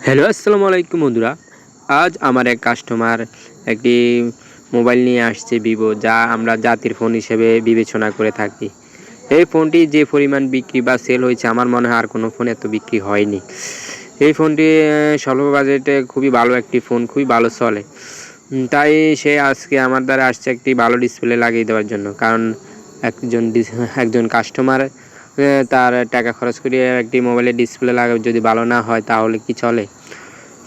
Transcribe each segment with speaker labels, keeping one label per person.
Speaker 1: Hello, আসসালামু আলাইকুম বন্ধুরা। আজ আমার এক কাস্টমার একটি মোবাইল নিয়ে আসছে ভিভো, যা আমরা জাতির ফোন হিসেবে বিবেচনা করে থাকি। এই ফোনটি যে পরিমাণ বিক্রি বা সেল হয়েছে, আমার মনে হয় আর কোনো ফোন এত বিক্রি হয়নি। এই ফোনটি স্বল্প বাজেটে খুবই ভালো একটি ফোন, খুবই ভালো চলে। তাই সে আজকে আমার দ্বারা আসছে একটি ভালো ডিসপ্লে লাগিয়ে দেওয়ার জন্য। কারণ একজন কাস্টমার তার টাকা খরচ করে একটি মোবাইলের ডিসপ্লে লাগাবে, যদি ভালো না হয় তাহলে কি চলে?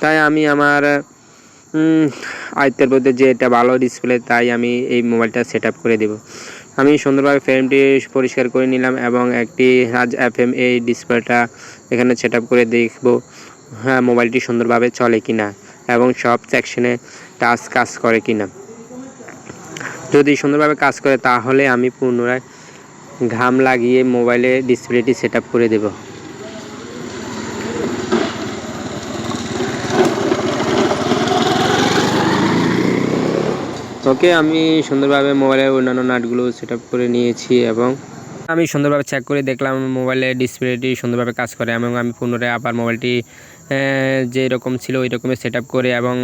Speaker 1: তাই আমি আমার আয়ত্তের মধ্যে যে এটা ভালো ডিসপ্লে, তাই আমি এই মোবাইলটা সেট আপ করে দেবো। আমি সুন্দরভাবে ফ্রেমটি পরিষ্কার করে নিলাম এবং একটি রাজ FM এই ডিসপ্লেটা এখানে সেট আপ করে দেখবো হ্যাঁ মোবাইলটি সুন্দরভাবে চলে কিনা এবং সব সেকশনে টাচ কাজ করে কিনা। যদি সুন্দরভাবে কাজ করে তাহলে আমি পুনরায় ঘাম লাগিয়ে মোবাইলে ডিসপ্লেটি সেট আপ করে দেবো। ওকে, আমি সুন্দরভাবে মোবাইলের অন্যান্য নাটগুলো সেট আপ করে নিয়েছি এবং আমি সুন্দরভাবে চেক করে দেখলাম মোবাইলের ডিসপ্লেটি সুন্দরভাবে কাজ করে এবং আমি পুনরায় আবার মোবাইলটি যেরকম ছিল ওই রকমের সেট আপ করে এবং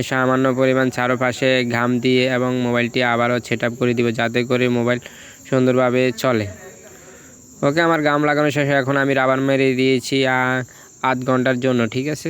Speaker 1: সামান্য পরিমাণ চারপাশে ঘাম দিয়ে এবং মোবাইলটি আবারও সেট আপ করে দিব, যাতে করে মোবাইল সুন্দরভাবে চলে। ওকে, আমার ঘাম লাগানো শেষে এখন আমি রাবার মেরে দিয়েছি আধ ঘন্টার জন্য, ঠিক আছে।